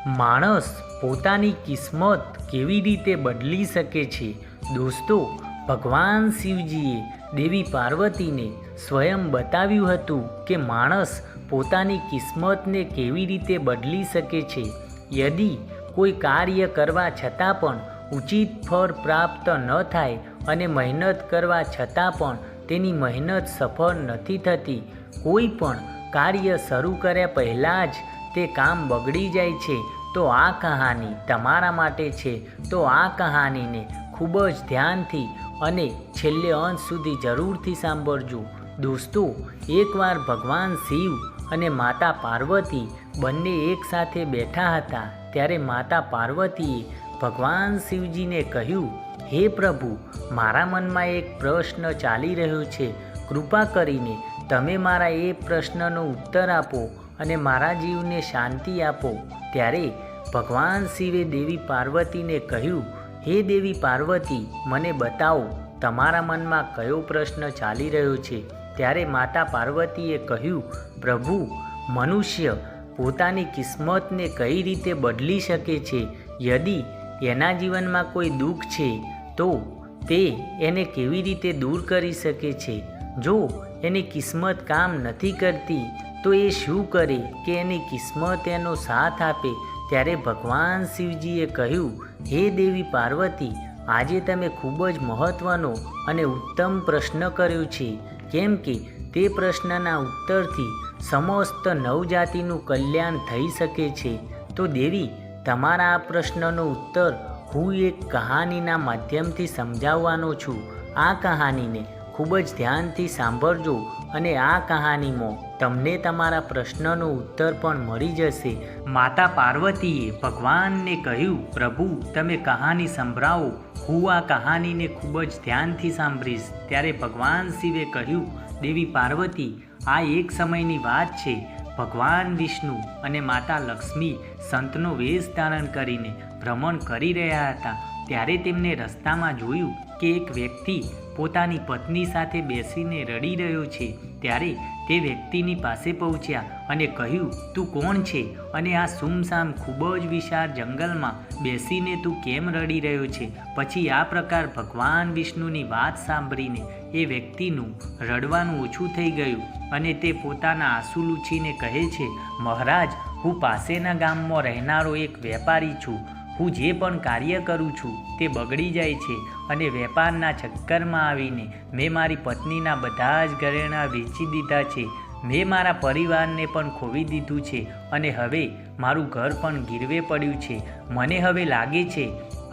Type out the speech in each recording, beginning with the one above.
માણસ પોતાની કિસ્મત કેવી રીતે બદલી શકે છે? દોસ્તો, ભગવાન શિવજીએ દેવી પાર્વતીને સ્વયં બતાવ્યું હતું કે માણસ પોતાની કિસ્મતને કેવી રીતે બદલી શકે છે. યદિ કોઈ કાર્ય કરવા છતાં પણ ઉચિત ફળ પ્રાપ્ત ન થાય અને મહેનત કરવા છતાં પણ તેની મહેનત સફળ નથી થતી, કોઈ પણ કાર્ય શરૂ કર્યા પહેલાં જ તે કામ બગડી જાય છે, તો આ કહાની તમારા માટે છે. તો આ કહાનીને ખૂબ જ ધ્યાનથી અને છેલ્લે અંત સુધી જરૂરથી સાંભળજો. દોસ્તો, એકવાર ભગવાન શિવ અને માતા પાર્વતી બંને એકસાથે બેઠા હતા. ત્યારે માતા પાર્વતીએ ભગવાન શિવજીને કહ્યું, હે પ્રભુ, મારા મનમાં એક પ્રશ્ન ચાલી રહ્યો છે. કૃપા કરીને તમે મારા એ પ્રશ્નનો ઉત્તર આપો અને મારા જીવને શાંતિ આપો. ત્યારે ભગવાન શિવે દેવી પાર્વતીને કહ્યું, હે દેવી પાર્વતી, મને બતાવો તમારા મનમાં કયો પ્રશ્ન ચાલી રહ્યો છે. ત્યારે માતા પાર્વતીએ કહ્યું, પ્રભુ, મનુષ્ય પોતાની કિસ્મતને કઈ રીતે બદલી શકે છે? યદિ એના જીવનમાં કોઈ દુઃખ છે તો તે એને કેવી રીતે દૂર કરી શકે છે? જો એની કિસ્મત કામ નથી કરતી તો એ શું કરે કે એની કિસ્મત એનો સાથ આપે? ત્યારે ભગવાન શિવજીએ કહ્યું, હે દેવી પાર્વતી, આજે તમે ખૂબ જ મહત્ત્વનો અને ઉત્તમ પ્રશ્ન કર્યો છે, કેમ કે તે પ્રશ્નના ઉત્તરથી સમસ્ત નવજાતિનું કલ્યાણ થઈ શકે છે. તો દેવી, તમારા આ પ્રશ્નનો ઉત્તર હું એક કહાનીના માધ્યમથી સમજાવવાનો છું. આ કહાનીને ખૂબ જ ધ્યાનથી સાંભળજો અને આ કહાનીમાં તમને તમારા પ્રશ્નનો ઉત્તર પણ મળી જશે. માતા પાર્વતીએ ભગવાનને કહ્યું, પ્રભુ, તમે કહાની સંભળાવો, હું આ કહાનીને ખૂબ જ ધ્યાનથી સાંભળીશ. ત્યારે ભગવાન શિવે કહ્યું, દેવી પાર્વતી, આ એક સમયની વાત છે. ભગવાન વિષ્ણુ અને માતા લક્ષ્મી સંતનો વેશ ધારણ કરીને ભ્રમણ કરી રહ્યા હતા. ત્યારે તેમને રસ્તામાં જોયું કે એક વ્યક્તિ પોતાની પત્ની સાથે બેસીને રડી રહ્યો છે. ત્યારે તે વ્યક્તિની પાસે પહોંચ્યા અને કહ્યું, તું કોણ છે અને આ સુમસામ ખૂબ જ વિશાળ જંગલમાં બેસીને તું કેમ રડી રહ્યો છે? પછી આ પ્રકાર ભગવાન વિષ્ણુની વાત સાંભળીને એ વ્યક્તિનું રડવાનું ઓછું થઈ ગયું અને તે પોતાના આંસુ લૂછીને કહે છે, મહારાજ, હું પાસેના ગામમાં રહેનારો એક વેપારી છું. હું જે પણ કાર્ય કરું છું તે બગડી જાય છે અને વેપારના ચક્કરમાં આવીને મેં મારી પત્નીના બધા જ ઘરેણાં વેચી દીધા છે. મેં મારા પરિવારને પણ ખોવી દીધું છે અને હવે મારું ઘર પણ ગીરવે પડ્યું છે. મને હવે લાગે છે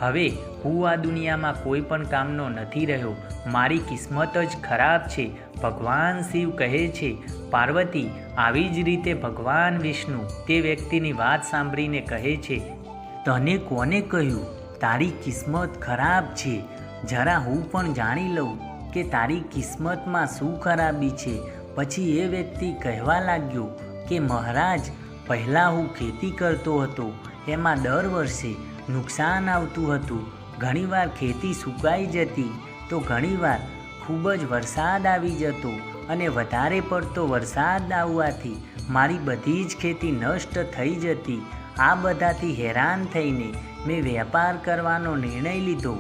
હવે હું આ દુનિયામાં કોઈ પણ કામનો નથી રહ્યો. મારી કિસ્મત જ ખરાબ છે. ભગવાન શિવ કહે છે, પાર્વતી, આવી જ રીતે ભગવાન વિષ્ણુ તે વ્યક્તિની વાત સાંભળીને કહે છે, તને કોને કહ્યું તારી કિસ્મત ખરાબ છે? જરા હું પણ જાણી લઉં કે તારી કિસ્મતમાં શું ખરાબી છે. પછી એ વ્યક્તિ કહેવા લાગ્યો કે મહારાજ, પહેલાં હું ખેતી કરતો હતો. એમાં દર વર્ષે નુકસાન આવતું હતું. ઘણીવાર ખેતી સુકાઈ જતી તો ઘણીવાર ખૂબ જ વરસાદ આવી જતો અને વધારે પડતો વરસાદ આવવાથી મારી બધી જ ખેતી નષ્ટ થઈ જતી. આ બધાથી હેરાન થઈને મેં વેપાર કરવાનો નિર્ણય લીધો.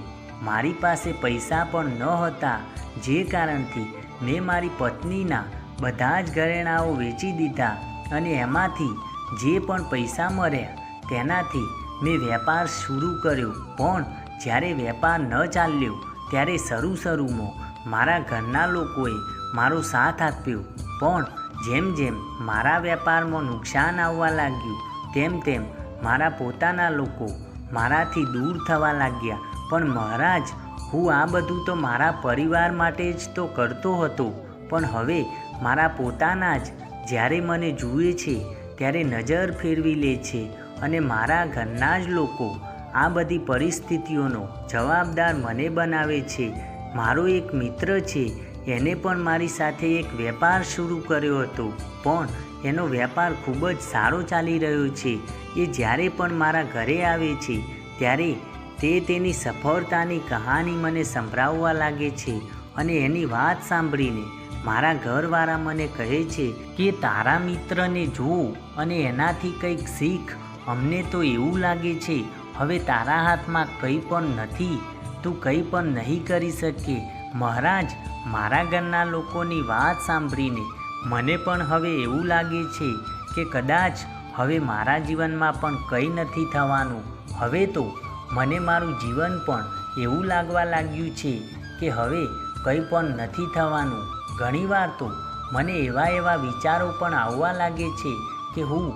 મારી પાસે પૈસા પણ ન હતા, જે કારણથી મેં મારી પત્નીના બધા જ ઘરેણાઓ વેચી દીધા અને એમાંથી જે પણ પૈસા મળ્યા તેનાથી મેં વેપાર શરૂ કર્યો. પણ જ્યારે વેપાર ન ચાલ્યો ત્યારે શરૂમાં મારા ઘરના લોકોએ મારો સાથ આપ્યો. પણ જેમ જેમ મારા વેપારમાં નુકસાન આવવા લાગ્યું તેમ તેમ મારા પોતાના લોકો મારાથી દૂર થવા લાગ્યા. પણ મહારાજ, હું આ બધું તો મારા પરિવાર માટે જ તો કરતો હતો, પણ હવે મારા પોતાના જ જ્યારે મને જુએ છે ત્યારે નજર ફેરવી લે છે અને મારા ઘરના જ લોકો આ બધી પરિસ્થિતિઓનો જવાબદાર મને બનાવે છે. મારો એક મિત્ર છે, એને પણ મારી સાથે એક વેપાર શરૂ કર્યો હતો, પણ એનો વેપાર ખૂબ જ સારો ચાલી રહ્યો છે. એ જ્યારે પણ મારા ઘરે આવે છે ત્યારે તે તેની સફળતાની કહાની મને સંભળાવવા લાગે છે અને એની વાત સાંભળીને મારા ઘરવાળા મને કહે છે કે તારા મિત્રને જો અને એનાથી કંઈક શીખ અમને તો એવું લાગે છે હવે તારા હાથમાં કંઈ પણ નથી, તું કંઈ પણ નહીં કરી શકે. મહારાજ, મારા ઘરના લોકોની વાત સાંભળીને મને પણ હવે એવું લાગે છે કે કદાચ હવે મારા જીવનમાં પણ કંઈ નથી થવાનું. હવે તો મને મારું જીવન પણ એવું લાગવા લાગ્યું છે કે હવે કંઈ પણ નથી થવાનું. ઘણીવાર તો મને એવા વિચારો પણ આવવા લાગે છે કે હું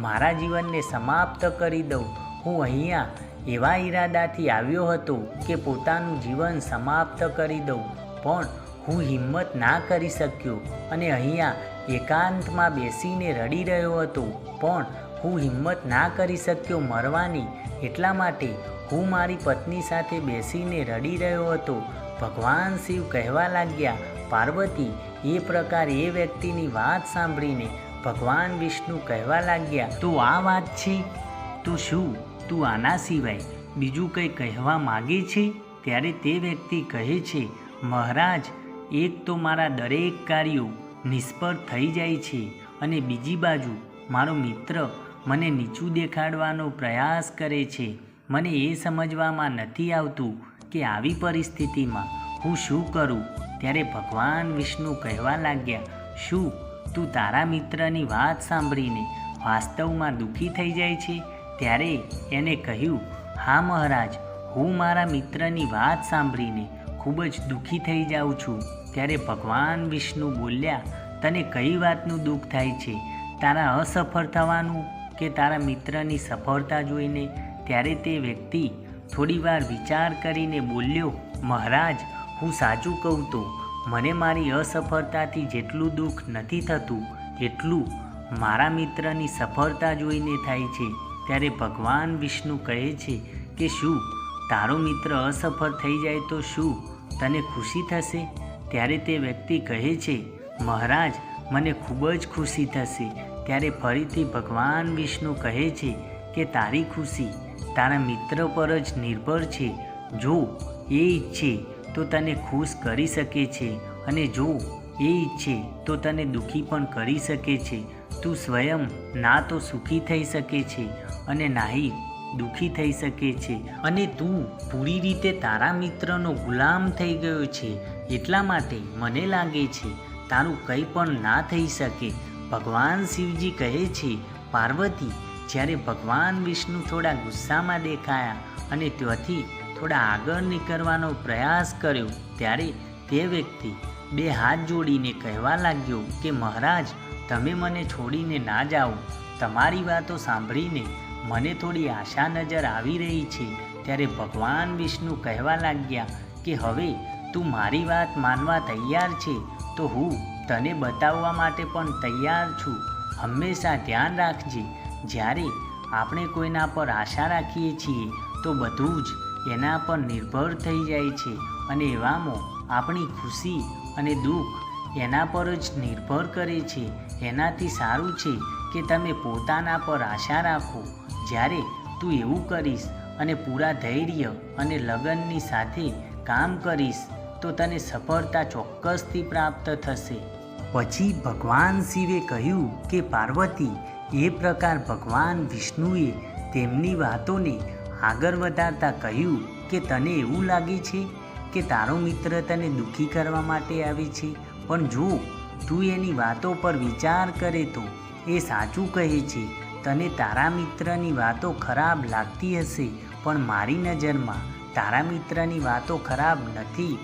મારા જીવનને સમાપ્ત કરી દઉં. હું અહીંયા એવા ઈરાદાથી આવ્યો હતો કે પોતાનું જીવન સમાપ્ત કરી દઉં, પણ હું હિંમત ના કરી શક્યો અને અહીંયા એકાંતમાં બેસીને રડી રહ્યો હતો. પણ હું હિંમત ના કરી શક્યો મરવાની, એટલા માટે હું મારી પત્ની સાથે બેસીને રડી રહ્યો હતો. ભગવાન શિવ કહેવા લાગ્યા, પાર્વતી. એ પ્રકારે એ વ્યક્તિની વાત સાંભળીને ભગવાન વિષ્ણુ કહેવા લાગ્યા, તો આ વાત છે, તો શું તું આના સિવાય બીજું કંઈ કહેવા માગે છે? ત્યારે તે વ્યક્તિ કહે છે, મહારાજ, એક તો મારા દરેક કાર્યો નિષ્ફળ થઈ જાય છે અને બીજી બાજુ મારો મિત્ર મને નીચું દેખાડવાનો પ્રયાસ કરે છે. મને એ સમજવામાં નથી આવતું કે આવી પરિસ્થિતિમાં હું શું કરું. ત્યારે ભગવાન વિષ્ણુ કહેવા લાગ્યા, શું તું તારા મિત્રની વાત સાંભળીને વાસ્તવમાં દુઃખી થઈ જાય છે? ત્યારે એને કહ્યું, હા મહારાજ, હું મારા મિત્રની વાત સાંભળીને ખૂબ જ દુઃખી થઈ જાઉં છું. ત્યારે ભગવાન વિષ્ણુ બોલ્યા, તને કઈ વાતનું દુઃખ થાય છે? તારા અસફળ થવાનું કે તારા મિત્રની સફળતા જોઈને? ત્યારે તે વ્યક્તિ થોડીવાર વિચાર કરીને બોલ્યો, મહારાજ, હું સાચું કહું તો મને મારી અસફળતાથી જેટલું દુઃખ નથી થતું એટલું મારા મિત્રની સફળતા જોઈને થાય છે. ત્યારે ભગવાન વિષ્ણુ કહે છે કે શું તારો મિત્ર અસફળ થઈ જાય તો શું તને ખુશી થશે? ત્યારે તે વ્યક્તિ કહે છે, મહારાજ, મને ખૂબ જ ખુશી થશે. ત્યારે ફરીથી ભગવાન વિષ્ણુ કહે છે કે તારી ખુશી તારા મિત્ર પર જ નિર્ભર છે. જો એ ઈચ્છે તો તને ખુશ કરી શકે છે અને જો એ ઈચ્છે તો તને દુઃખી પણ કરી શકે છે. તું સ્વયં ના તો સુખી થઈ શકે છે અને નાહી દુઃખી થઈ શકે છે, અને તું પૂરી રીતે તારા મિત્રનો ગુલામ થઈ ગયો છે. એટલા માટે મને લાગે છે તારું કંઈ પણ ના થઈ શકે. ભગવાન શિવજી કહે છે, પાર્વતી, જ્યારે ભગવાન વિષ્ણુ થોડા ગુસ્સામાં દેખાયા અને ત્યાંથી થોડા આગળ નીકળવાનો પ્રયાસ કર્યો, ત્યારે તે વ્યક્તિ બે હાથ જોડીને કહેવા લાગ્યો કે મહારાજ, તમે મને છોડીને ના જાઓ. તમારી વાતો સાંભળીને મને થોડી આશા નજર આવી રહી છે. ત્યારે ભગવાન વિષ્ણુ કહેવા લાગ્યા કે હવે તું મારી વાત માનવા તૈયાર છે તો હું તને બતાવવા માટે પણ તૈયાર છું. હંમેશા ધ્યાન રાખજે, જ્યારે આપણે કોઈના પર આશા રાખીએ છીએ તો બધું જ એના પર નિર્ભર થઈ જાય છે અને એવામાં આપણી ખુશી અને દુઃખ એના પર જ નિર્ભર કરે છે. એનાથી સારું છે કે તમે પોતાના પર આશા રાખો. જ્યારે તું એવું કરીશ અને પૂરા ધૈર્ય અને લગનની સાથે કામ કરીશ તો તને સફળતા ચોક્કસથી પ્રાપ્ત થશે. પછી ભગવાન શિવે કહ્યું કે પાર્વતી, એ પ્રકાર ભગવાન વિષ્ણુએ તેમની વાતોને આગળ વધારતા કહ્યું કે તને એવું લાગે છે કે તારો મિત્ર તને દુઃખી કરવા માટે આવે છે, પણ જો તું એની વાતો પર વિચાર કરે તો એ સાચું કહે છે. તને તારા મિત્રની વાતો ખરાબ લાગતી હશે, પણ મારી નજરમાં તારા મિત્રની વાતો ખરાબ નથી.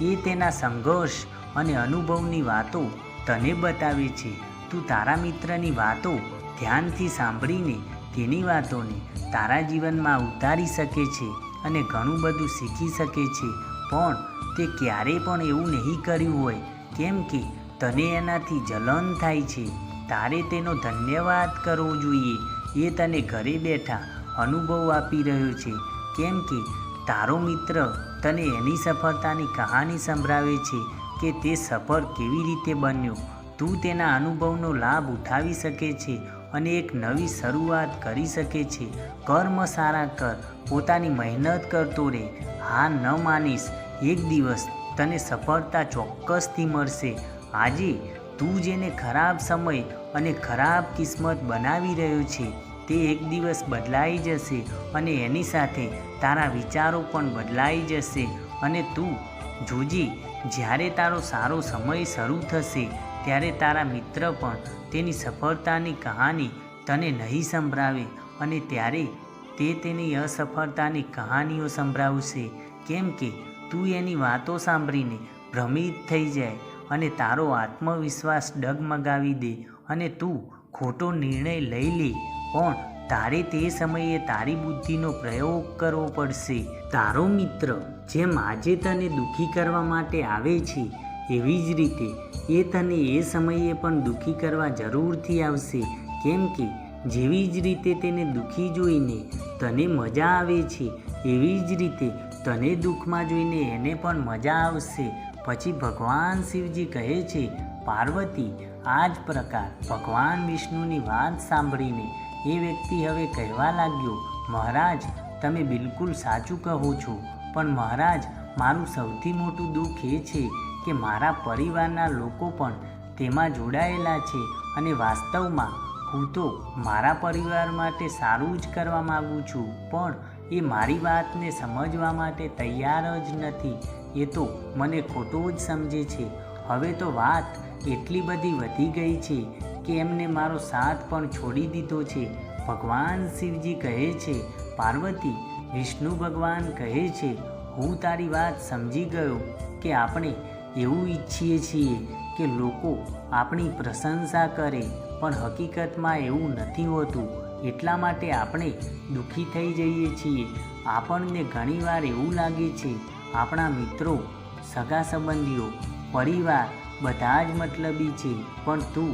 એ તેના સંઘર્ષ અને અનુભવની વાતો તને બતાવે છે. તું તારા મિત્રની વાતો ધ્યાનથી સાંભળીને તેની વાતોને તારા જીવનમાં ઉતારી શકે છે અને ઘણું બધું શીખી શકે છે. પણ તે ક્યારેય પણ એવું નહીં કર્યું હોય, કેમ કે તને એનાથી જલન થાય છે. તારે તેનો ધન્યવાદ કરવો જોઈએ. એ તને ઘરે બેઠા અનુભવ આપી રહ્યો છે, કેમ કે તારો મિત્ર તને એની સફળતાની કહાની સંભળાવે છે કે તે સફળ કેવી રીતે બન્યો. તું તેના અનુભવનો લાભ ઉઠાવી શકે છે અને એક નવી શરૂઆત કરી શકે છે. કર્મ સારા કર, પોતાની મહેનત કરતો રહે. હાર ન માનીશ, એક દિવસ તને સફળતા ચોક્કસથી મળશે. આજે તું જેને ખરાબ સમય અને ખરાબ કિસ્મત બનાવી રહ્યો છે તે એક દિવસ બદલાઈ જશે અને એની સાથે તારા વિચારો પણ બદલાઈ જશે. અને તું જોજે, જ્યારે તારો સારો સમય શરૂ થશે ત્યારે તારા મિત્ર પણ તેની સફળતાની કહાની તને નહીં સંભળાવે અને ત્યારે તે તેની અસફળતાની કહાનીઓ સંભળાવશે. કેમ કે તું એની વાતો સાંભળીને ભ્રમિત થઈ જાય અને તારો આત્મવિશ્વાસ ડગમગાવી દે અને તું ખોટો નિર્ણય લઈ લે. પણ તારે તે સમયે તારી બુદ્ધિનો પ્રયોગ કરવો પડશે. તારો મિત્ર જેમ આજે તને દુઃખી કરવા માટે આવે છે એવી જ રીતે એ તને એ સમયે પણ દુઃખી કરવા જરૂરથી આવશે. કેમ કે જેવી જ રીતે તેને દુઃખી જોઈને તને મજા આવે છે એવી જ રીતે તને દુઃખમાં જોઈને એને પણ મજા આવશે. પછી ભગવાન શિવજી કહે છે, પાર્વતી, આ જ પ્રકાર ભગવાન વિષ્ણુની વાત સાંભળીને એ વ્યક્તિ હવે કહેવા લાગ્યો, મહારાજ, તમે બિલકુલ સાચું કહો છો, પણ મહારાજ, મારું સૌથી મોટું દુઃખ એ છે કે મારા પરિવારના લોકો પણ તેમાં જોડાયેલા છે અને વાસ્તવમાં હું તો મારા પરિવાર માટે સારું જ કરવા માગું છું, પણ એ મારી વાતને સમજવા માટે તૈયાર જ નથી. એ તો મને ખોટો જ સમજે છે. હવે તો વાત એટલી બધી વધી ગઈ છે કે એમને મારો સાથ પણ છોડી દીધો છે. ભગવાન શિવજી કહે છે, પાર્વતી, વિષ્ણુ ભગવાન કહે છે, હું તારી વાત સમજી ગયો કે આપણે એવું ઈચ્છીએ છીએ કે લોકો આપણી પ્રશંસા કરે, પણ હકીકતમાં એવું નથી હોતું. એટલા માટે આપણે દુઃખી થઈ જઈએ છીએ. આપણને ઘણીવાર એવું લાગે છે આપણા મિત્રો, સગા સંબંધીઓ, પરિવાર બધા જ મતલબી છે, પણ તું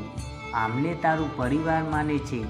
આમને તારું પરિવાર માને છે.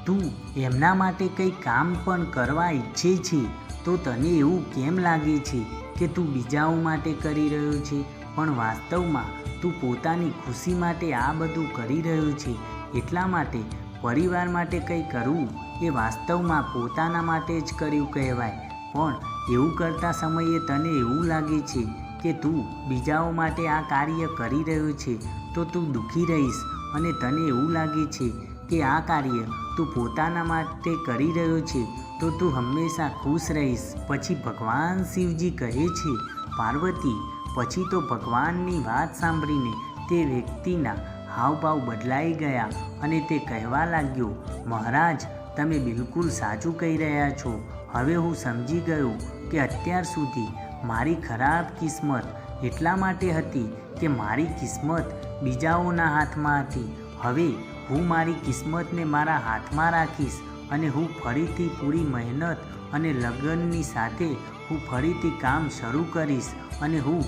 તું એમના માટે કંઈ કામ પણ કરવા ઈચ્છે છે તો તને એવું કેમ લાગે છે કે તું બીજાઓ માટે કરી રહ્યો છે, પણ વાસ્તવમાં તું પોતાની ખુશી માટે આ બધું કરી રહ્યો છે. એટલા માટે પરિવાર માટે કંઈ કરવું એ વાસ્તવમાં પોતાના માટે જ કર્યું કહેવાય. પણ એવું કરતા સમયે તને એવું લાગે છે કે તું બીજાઓ માટે આ કાર્ય કરી રહ્યો છે તો તું દુઃખી રહીશ અને તને એવું લાગે છે કે આ કાર્ય તું પોતાના માટે કરી રહ્યો છે તો તું હંમેશા ખુશ રહીશ. પછી ભગવાન શિવજી કહે છે, પાર્વતી, પછી તો ભગવાનની વાત સાંભળીને તે વ્યક્તિના હાવભાવ બદલાઈ ગયા અને તે કહેવા લાગ્યો, મહારાજ, તમે બિલકુલ સાચું કહી રહ્યા છો. હવે હું સમજી ગયો કે અત્યાર સુધી મારી ખરાબ કિસ્મત એટલા માટે હતી કે મારી કિસ્મત બીજાઓના હાથમાં હતી. હવે હું મારી કિસ્મતને મારા હાથમાં રાખીશ અને હું ફરીથી પૂરી મહેનત અને લગનની સાથે હું ફરીથી કામ શરૂ કરીશ અને હું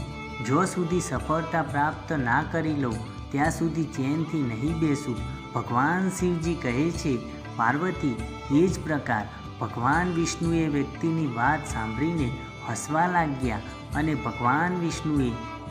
જો સુધી સફળતા પ્રાપ્ત ના કરી લઉં ત્યાં સુધી ચેનથી નહીં બેસું. ભગવાન શિવજી કહે છે, પાર્વતી, એ જ પ્રકાર ભગવાન વિષ્ણુએ વ્યક્તિની વાત સાંભળીને હસવા લાગ્યા અને ભગવાન વિષ્ણુએ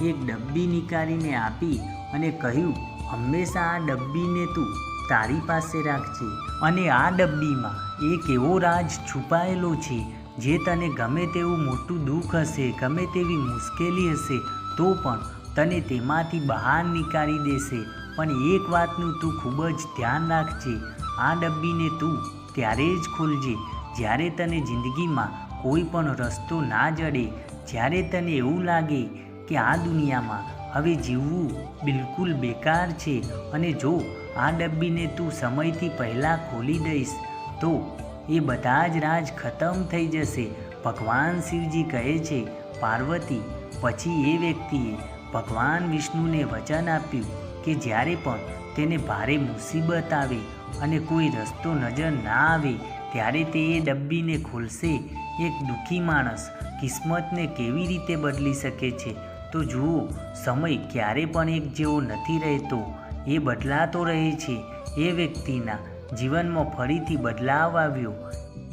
એક ડબ્બી નીકાળીને આપી અને કહ્યું, હંમેશા આ ડબ્બીને તું તારી પાસે રાખજે અને આ ડબ્બીમાં એક એવો રાજ છુપાયેલો છે જે તને ગમે તેવું મોટું દુઃખ હશે, ગમે તેવી મુશ્કેલી હશે તો પણ તને તેમાંથી બહાર નીકાળી દેશે. પણ એક વાતનું તું ખૂબ જ ધ્યાન રાખજે, આ ડબ્બીને તું ત્યારે જ ખોલજે જ્યારે તને જિંદગીમાં કોઈ પણ રસ્તો ના જડે, જ્યારે તને એવું લાગે કે આ દુનિયામાં હવે જીવવું બિલકુલ બેકાર છે અને જો આ ડબ્બીને તું સમયથી પહેલાં ખોલી દઈશ તો એ બધા જ રાજ ખતમ થઈ જશે. ભગવાન શિવજી કહે છે, પાર્વતી, પછી એ વ્યક્તિએ ભગવાન વિષ્ણુને વચન આપ્યું કે જ્યારે પણ તેને ભારે મુસીબત આવે અને કોઈ રસ્તો નજર ના આવે ત્યારે તે એ ડબ્બીને ખોલશે. એક દુઃખી માણસ કિસ્મતને કેવી રીતે બદલી શકે છે? તો જુઓ, સમય ક્યારે પણ એક જેવો નથી રહેતો, એ બદલાતો રહે છે. એ વ્યક્તિના જીવનમાં ફરીથી બદલાવ આવ્યો.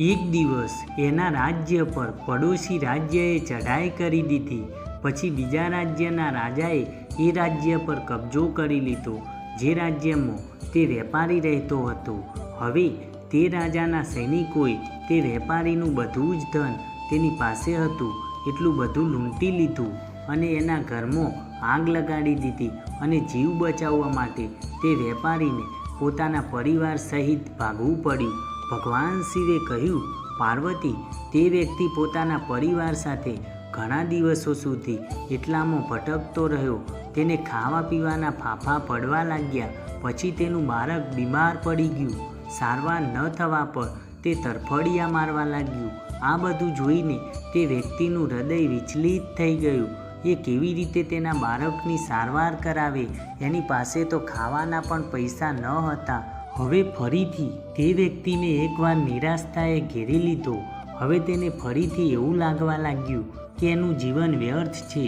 એક દિવસ એના રાજ્ય પર પડોશી રાજ્યએ ચઢાઈ કરી દીધી. પછી બીજા રાજ્યના રાજાએ એ રાજ્ય પર કબજો કરી લીધો જે રાજ્યમાં તે વેપારી રહેતો હતો. હવે તે રાજાના સૈનિકોએ તે વેપારીનું બધું જ ધન તેની પાસે હતું એટલું બધું લૂંટી લીધું અને એના ઘરમાં આગ લગાડી દીધી અને જીવ બચાવવા માટે તે વેપારીને પોતાના પરિવાર સહિત ભાગવું પડ્યું. ભગવાન શિવે કહ્યું, પાર્વતી, તે વ્યક્તિ પોતાના પરિવાર સાથે ઘણા દિવસો સુધી એટલામાં ભટકતો રહ્યો. તેને ખાવા પીવાના ફાંફા પડવા લાગ્યા. પછી તેનું બાળક બીમાર પડી ગયું. સારવાર ન થવા પર તે તરફડિયા મારવા લાગ્યું. આ બધું જોઈને તે વ્યક્તિનું હૃદય વિચલિત થઈ ગયું. એ કેવી રીતે તેના બાળકની સારવાર કરાવે? એની પાસે તો ખાવાના પણ પૈસા ન હતા. હવે ફરીથી તે વ્યક્તિને એકવાર નિરાશતાએ ઘેરી લીધો. હવે તેને ફરીથી એવું લાગવા લાગ્યું કે એનું જીવન વ્યર્થ છે,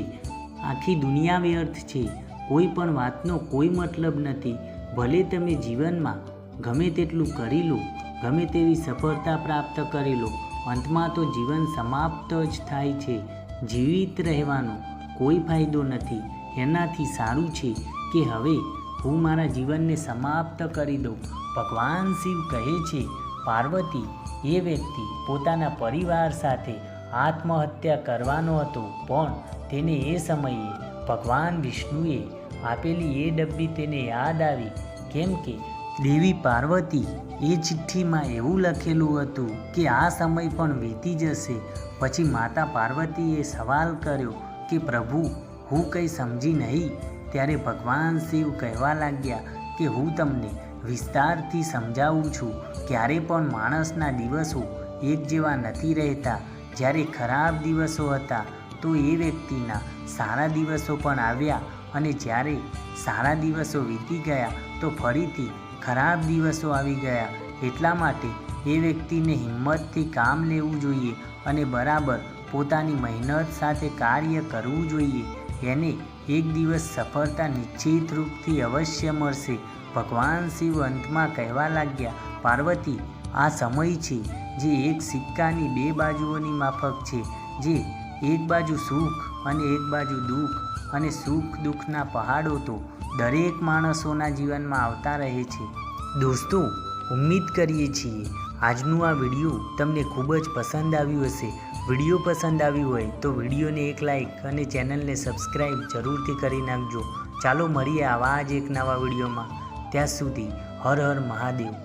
આખી દુનિયા વ્યર્થ છે. કોઈ પણ વાતનો કોઈ મતલબ નથી. ભલે તમે જીવનમાં ગમે તેટલું કરી લો, ગમે તેવી સફળતા પ્રાપ્ત કરી લો, અંતમાં તો જીવન સમાપ્ત જ થાય છે. જીવિત રહેવાનો કોઈ ફાયદો નથી. એનાથી સારું છે કે હવે હું મારા જીવનને સમાપ્ત કરી દઉં. ભગવાન શિવ કહે છે, પાર્વતી, એ વ્યક્તિ પોતાના પરિવાર સાથે આત્મહત્યા કરવાનો હતો, પણ તેને એ સમયે ભગવાન વિષ્ણુએ આપેલી એ ડબ્બી તેને યાદ આવી. કેમ કે દેવી પાર્વતી એ ચિઠ્ઠીમાં એવું લખેલું હતું કે આ સમય પણ વીતી જશે. પછી માતા પાર્વતીએ સવાલ કર્યો કે પ્રભુ, હું કંઈ સમજી નહીં. ત્યારે ભગવાન શિવ કહેવા લાગ્યા કે હું તમને વિસ્તારથી સમજાવું છું. ક્યારે પણ માણસના દિવસો એક જેવા નથી રહેતા. જ્યારે ખરાબ દિવસો હતા તો એ વ્યક્તિના સારા દિવસો પણ આવ્યા, અને જ્યારે સારા દિવસો વીતી ગયા તો ફરીથી ખરાબ દિવસો આવી ગયા. એટલા માટે એ વ્યક્તિને હિંમતથી કામ લેવું જોઈએ અને બરાબર પોતાની મહેનત સાથે કાર્ય કરવું જોઈએ. એને એક દિવસ સફળતા નિશ્ચિત રૂપથી અવશ્ય મળશે. ભગવાન શિવ અંતમાં કહેવા લાગ્યા, પાર્વતી, આ સમય છે જે એક સિક્કાની બે બાજુઓની માફક છે. જે એક બાજુ સુખ અને એક બાજુ દુઃખ, અને સુખ દુઃખના પહાડો તો દરેક માણસોના જીવનમાં આવતા રહે છે. દોસ્તો, ઉમ્મીદ કરીએ છીએ આજનું આ વિડીયો તમને ખૂબ જ પસંદ આવ્યું હશે. વિડીયો પસંદ આવ્યું હોય તો વિડીયોને એક લાઈક અને ચેનલને સબસ્ક્રાઈબ જરૂરથી કરી નાખજો. ચાલો મળીએ આવા જ એક નવા વિડીયોમાં. ત્યાં સુધી હર હર મહાદેવ.